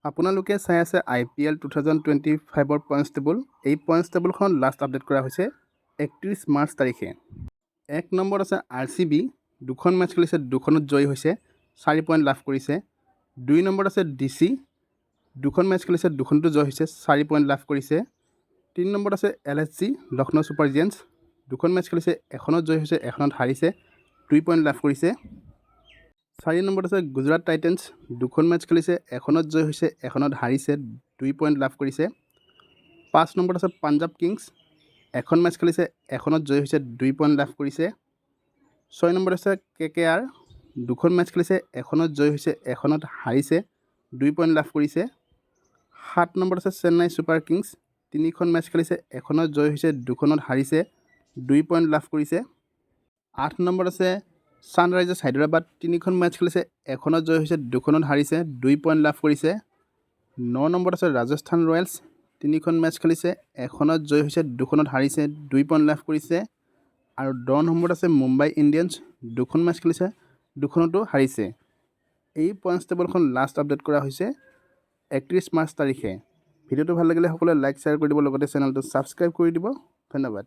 আপোনালোকে চাই আছে IPL 2025ৰ পইণ্টছ টেবুল। এই পইণ্টছ টেবুলখন লাষ্ট আপডেট কৰা হৈছে 31 মাৰ্চ তাৰিখে। 1 নম্বৰত আছে RCB, দুখন মেচ খেলিছে, দুখনত জয়ী হৈছে, 4 পইণ্ট লাভ কৰিছে। 2 নম্বৰত আছে DC, দুখন মেচ খেলিছে, দুখনতো জয় হৈছে, 4 পইণ্ট লাভ কৰিছে। 3 নম্বৰত আছে LSG, লক্ষ্ণৌ ছুপাৰ জায়াণ্টছ, দুখন মেচ খেলিছে, এখনত জয় হৈছে, এখনত হাৰিছে, 2 পইণ্ট লাভ কৰিছে। 4 নম্বৰত আছে গুজৰাট টাইটেন্স, দুখন মেচ খেলিছে, এখনত জয় হৈছে, এখনত হাৰিছে, 2 পইণ্ট লাভ কৰিছে। 5 নম্বৰত আছে পাঞ্জাৱ কিংছ, এখন মেচ খেলিছে, এখনত জয় হৈছে, 2 পইণ্ট লাভ কৰিছে। 6 নম্বৰত আছে KKR, দুখন মেচ খেলিছে, এখনত জয় হৈছে, এখনত হাৰিছে, 2 পইণ্ট লাভ কৰিছে। 7 নম্বৰত আছে চেন্নাই ছুপাৰ কিংছ, তিনিখন মেচ খেলিছে, এখনত জয় হৈছে, দুখনত হাৰিছে, 2 পইণ্ট লাভ কৰিছে। 8 নম্বৰত আছে ছানৰাইজাৰ্ছ হায়দৰাবাদ, তিনিখন মেচ খেলিছে, এখনত জয় হৈছে, দুখনত হাৰিছে, 2 পইণ্ট লাভ কৰিছে। 9 নম্বৰত আছে ৰাজস্থান ৰয়েলছ, তিনিখন মেচ খেলিছে, এখনত জয় হৈছে, দুখনত হাৰিছে, 2 পইণ্ট লাভ কৰিছে। আৰু 10 নম্বৰত আছে মুম্বাই ইণ্ডিয়ানছ, দুখন মেচ খেলিছে, দুখনতো হাৰিছে। এই পইণ্টছ টেবুলখন লাষ্ট আপডেট কৰা হৈছে 31 মাৰ্চ তাৰিখে। ভিডিঅ'টো ভাল লাগিলে সকলোৱে লাইক শ্বেয়াৰ কৰি দিব, লগতে চেনেলটো ছাবস্ক্ৰাইব কৰি দিব। ধন্যবাদ।